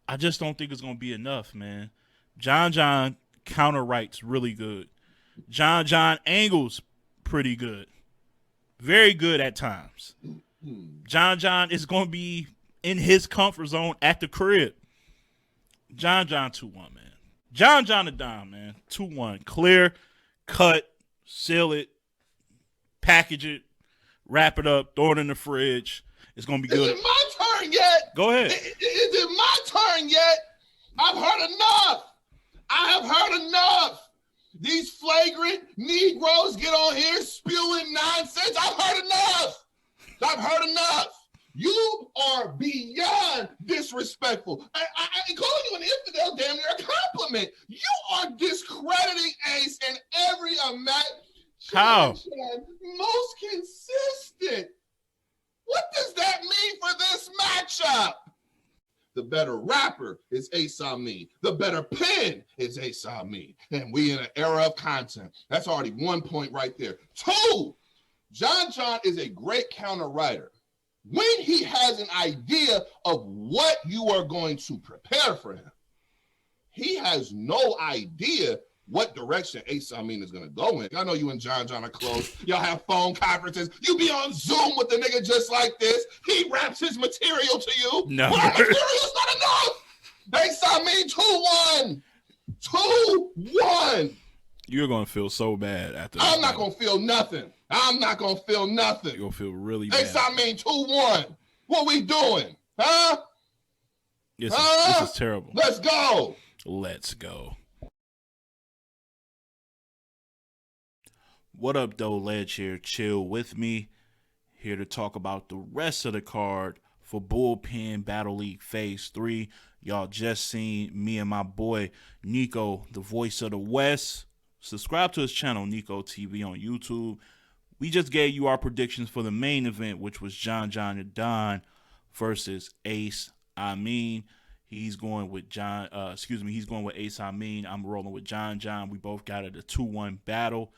I just don't think it's gonna be enough, man. John counter writes really good. John angles pretty good. Very good at times. John is gonna be in his comfort zone at the crib. John 2-1, man. John the Dime, man. 2-1. Clear, cut, seal it, package it, wrap it up, throw it in the fridge. It's gonna be good. Is it my turn yet? Go ahead. Is it my turn yet? I've heard enough. I have heard enough. These flagrant Negroes get on here spewing nonsense. I've heard enough. You are beyond disrespectful. I calling you an infidel damn near a compliment. You are discrediting Ace in every amount. How? Most consistent. What does that mean for this matchup? The better rapper is Ace Amin. The better pen is Ace Amin. And we in an era of content. That's already 1 point right there. 2, John is a great counter writer. When he has an idea of what you are going to prepare for him, he has no idea what direction Ace Amin is going to go in. I know you and John are close. Y'all have phone conferences. You be on Zoom with the nigga just like this. He raps his material to you. No. Well, material's not enough. Ace Amin 2-1. 2-1. You're going to feel so bad after I'm not going to feel nothing. You're going to feel really bad. Ace Amin 2-1. What we doing? Huh? This is terrible. Let's go. What up, though, Ledge here? Chill with me. Here to talk about the rest of the card for Bullpen Battle League Phase 3. Y'all just seen me and my boy Nico, the voice of the West. Subscribe to his channel, Nico TV, on YouTube. We just gave you our predictions for the main event, which was John the Don versus Ace Amin. He's going with he's going with Ace Amin. I'm rolling with John. We both got it a 2-1 battle.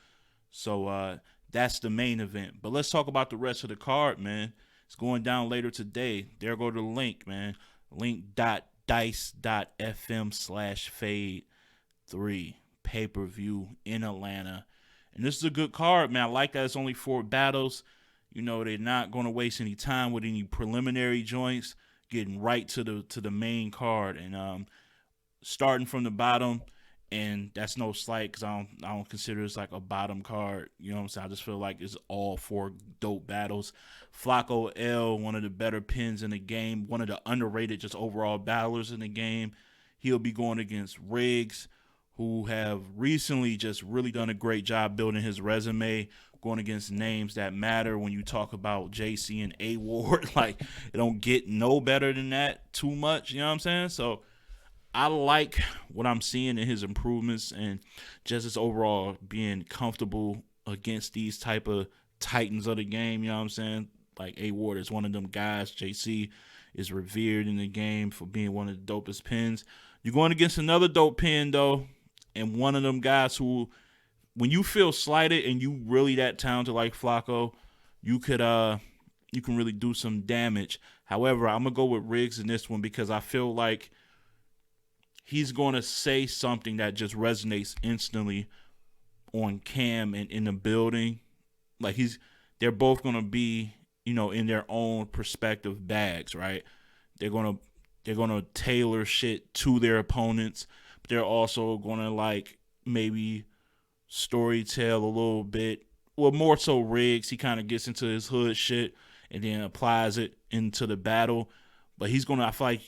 So that's the main event. But let's talk about the rest of the card, man. It's going down later today. There go the link, man. link.dice.fm/fade3 pay-per-view in Atlanta. And this is a good card, man. I like that it's only 4 battles. You know, they're not going to waste any time with any preliminary joints. Getting right to the main card. And starting from the bottom, and that's no slight because I don't consider this like a bottom card. You know what I'm saying? I just feel like it's all 4 dope battles. Flacco L, one of the better pins in the game, one of the underrated just overall battlers in the game. He'll be going against Riggs, who have recently just really done a great job building his resume, going against names that matter when you talk about JC and A Ward. Like, it don't get no better than that too much. You know what I'm saying? So I like what I'm seeing in his improvements and just his overall being comfortable against these type of titans of the game. You know what I'm saying? Like, A Ward is one of them guys. JC is revered in the game for being one of the dopest pins. You're going against another dope pin, though, and one of them guys who, when you feel slighted and you really that talented like Flacco, you can really do some damage. However, I'm going to go with Riggs in this one because I feel like he's going to say something that just resonates instantly on cam and in the building. Like, they're both going to be, you know, in their own perspective bags, right? They're going to tailor shit to their opponents, but they're also going to, like, maybe story tell a little bit. Well, more so Riggs. He kind of gets into his hood shit and then applies it into the battle. But he's going to, I feel like,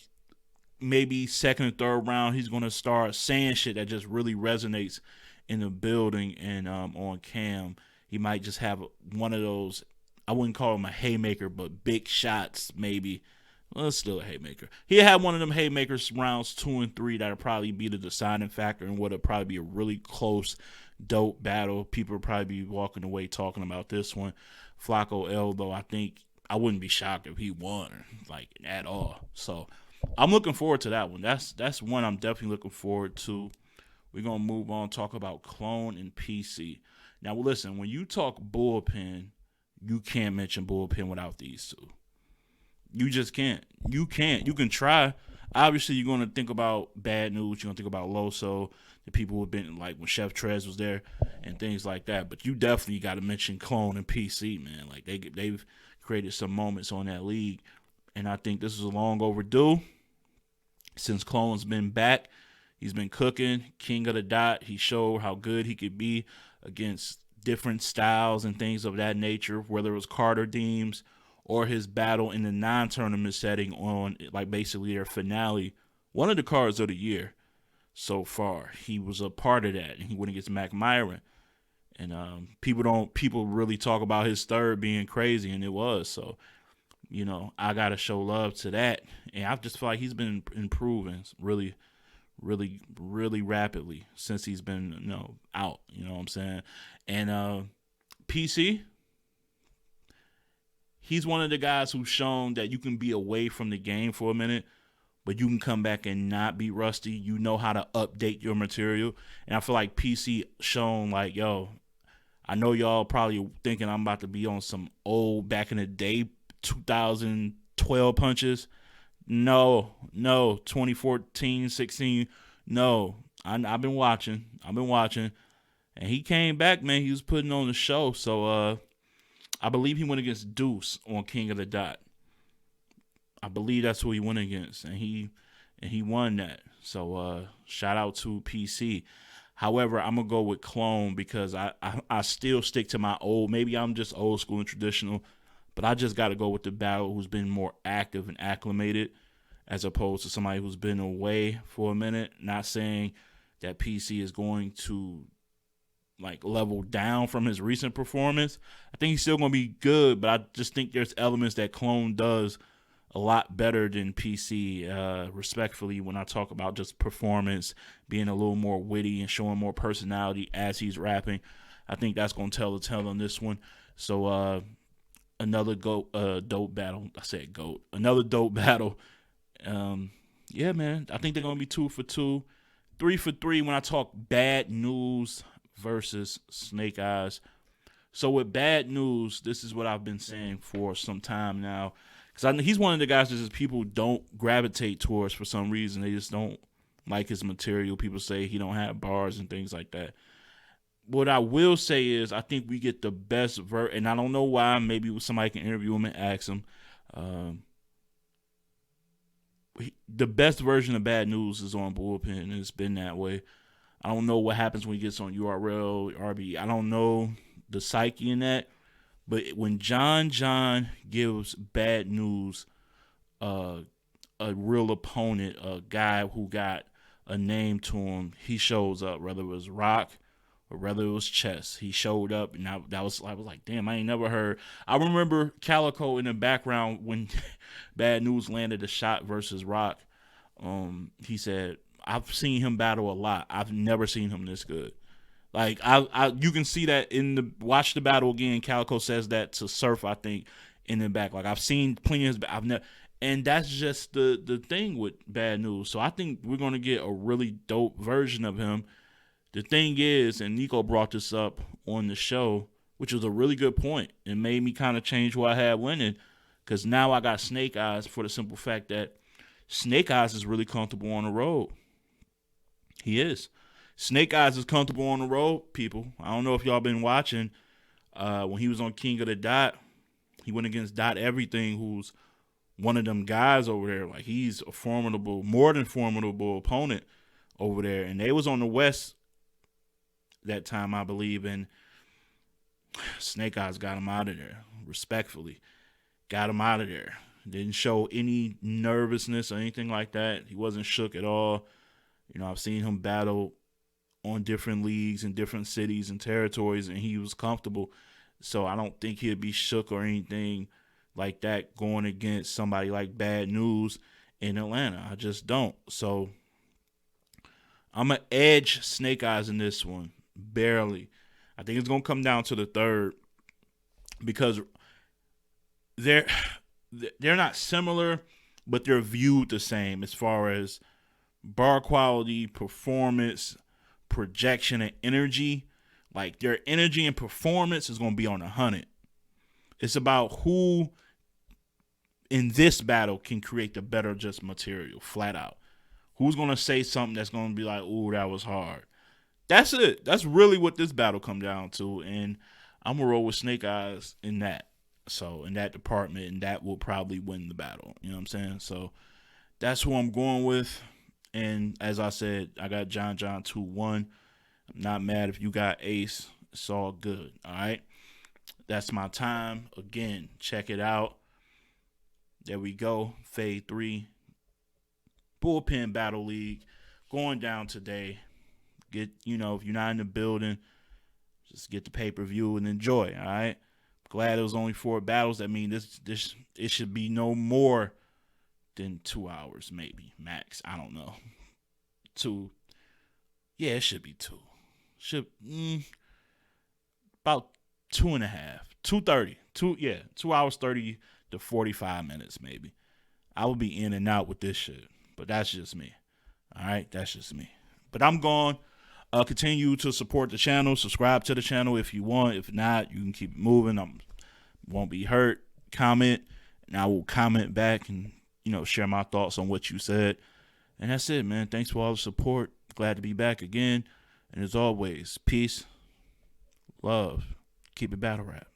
maybe second or third round, he's going to start saying shit that just really resonates in the building and on cam. He might just have one of those, I wouldn't call him a haymaker, but big shots maybe. Well, it's still a haymaker. He had one of them haymakers rounds 2 and 3 that'll probably be the deciding factor and what'll probably be a really close, dope battle. People will probably be walking away talking about this one. Flacco L, though, I think I wouldn't be shocked if he won, like, at all. So I'm looking forward to that one. That's one I'm definitely looking forward to. We're going to move on, talk about Clone and PC. Now, listen, when you talk Bullpen, you can't mention Bullpen without these two. You just can't. You can't. You can try. Obviously, you're going to think about Bad News. You're going to think about Loso, the people who have been like when Chef Trez was there and things like that. But you definitely got to mention Clone and PC, man. Like they've created some moments on that league, and I think this is long overdue. Since Clone's been back, he's been cooking. King of the Dot. He showed how good he could be against different styles and things of that nature, whether it was Carter Deems or his battle in the non-tournament setting on like basically their finale, one of the cards of the year so far. He was a part of that, and he went against Mac Myron. And people really talk about his third being crazy, and it was. So I gotta show love to that, and I just feel like he's been improving really, really, really rapidly since he's been out. You know what I'm saying? And PC, he's one of the guys who's shown that you can be away from the game for a minute, but you can come back and not be rusty. You know how to update your material. And I feel like PC shown like, yo, I know y'all probably thinking I'm about to be on some old back in the day 2012 punches. No, 2014, 16. No, I've been watching. And he came back, man. He was putting on the show. So I believe he went against Deuce on King of the Dot. I believe that's who he went against, and he won that. So shout out to PC. However, I'm gonna go with Clone because I still stick to my old. Maybe I'm just old school and traditional, but I just got to go with the battle who's been more active and acclimated, as opposed to somebody who's been away for a minute. Not saying that PC is going to like level down from his recent performance. I think he's still going to be good, but I just think there's elements that Clone does a lot better than PC, respectfully, when I talk about just performance, being a little more witty and showing more personality as he's rapping. I think that's going to tell the tale on this one. So another dope battle. I said GOAT. Another dope battle. Yeah, man. I think they're going to be 2 for 2. 3 for 3 when I talk Bad News versus Snake Eyes. So with Bad News, this is what I've been saying for some time now. Because he's one of the guys that just people don't gravitate towards for some reason. They just don't like his material. People say he don't have bars and things like that. What I will say is I think we get the best and I don't know why. Maybe somebody can interview him and ask him. The best version of Bad News is on Bullpen, and it's been that way. I don't know what happens when he gets on URL, RB. I don't know the psyche in that. But when John gives Bad News a real opponent, a guy who got a name to him, he shows up, whether it was Rock or whether it was Chess. He showed up, and I was like, damn, I ain't never heard. I remember Calico in the background when Bad News landed a shot versus Rock. He said, I've seen him battle a lot. I've never seen him this good. Like you can see that in the watch the battle again. Calico says that to Surf, I think, in the back. Like I've seen plenty of his, I've never, and that's just the thing with Bad News. So I think we're gonna get a really dope version of him. The thing is, and Nico brought this up on the show, which was a really good point. It made me kind of change who I had winning, because now I got Snake Eyes for the simple fact that Snake Eyes is really comfortable on the road. He is. Snake Eyes is comfortable on the road, people. I don't know if y'all been watching. When he was on King of the Dot, he went against Dot Everything, who's one of them guys over there. Like he's a formidable, more than formidable opponent over there. And they was on the West that time, I believe, and Snake Eyes got him out of there, respectfully. Got him out of there. Didn't show any nervousness or anything like that. He wasn't shook at all. I've seen him battle on different leagues in different cities and territories, and he was comfortable. So I don't think he'd be shook or anything like that going against somebody like Bad News in Atlanta. I just don't. So I'm going to edge Snake Eyes in this one, barely. I think it's going to come down to the third because they're not similar, but they're viewed the same as far as bar quality, performance, projection, and energy. Like their energy and performance is going to be on 100. It's about who in this battle can create the better just material, flat out? Who's going to say something that's going to be like, ooh, that was hard? That's it. That's really what this battle come down to. And I'm going to roll with Snake Eyes in that. So, in that department, and that will probably win the battle. You know what I'm saying? So, that's who I'm going with. And as I said, I got John 2-1. I'm not mad if you got Ace. It's all good. All right. That's my time. Again, check it out. There we go. Fad3 Bullpen Battle League going down today. Get, if you're not in the building, just get the pay-per-view and enjoy. All right. Glad it was only 4 battles. That means this it should be no more than 2 hours, maybe max. I don't know. 2. Yeah, it should be 2. About 2.5. 2:30. 2 hours 30 to 45 minutes maybe. I will be in and out with this shit, but that's just me. All right, that's just me. But I'm gone. Continue to support the channel. Subscribe to the channel if you want. If not, you can keep it moving. Won't be hurt. Comment, and I will comment back and share my thoughts on what you said. And that's it, man. Thanks for all the support. Glad to be back again. And as always, peace, love, keep it battle rap.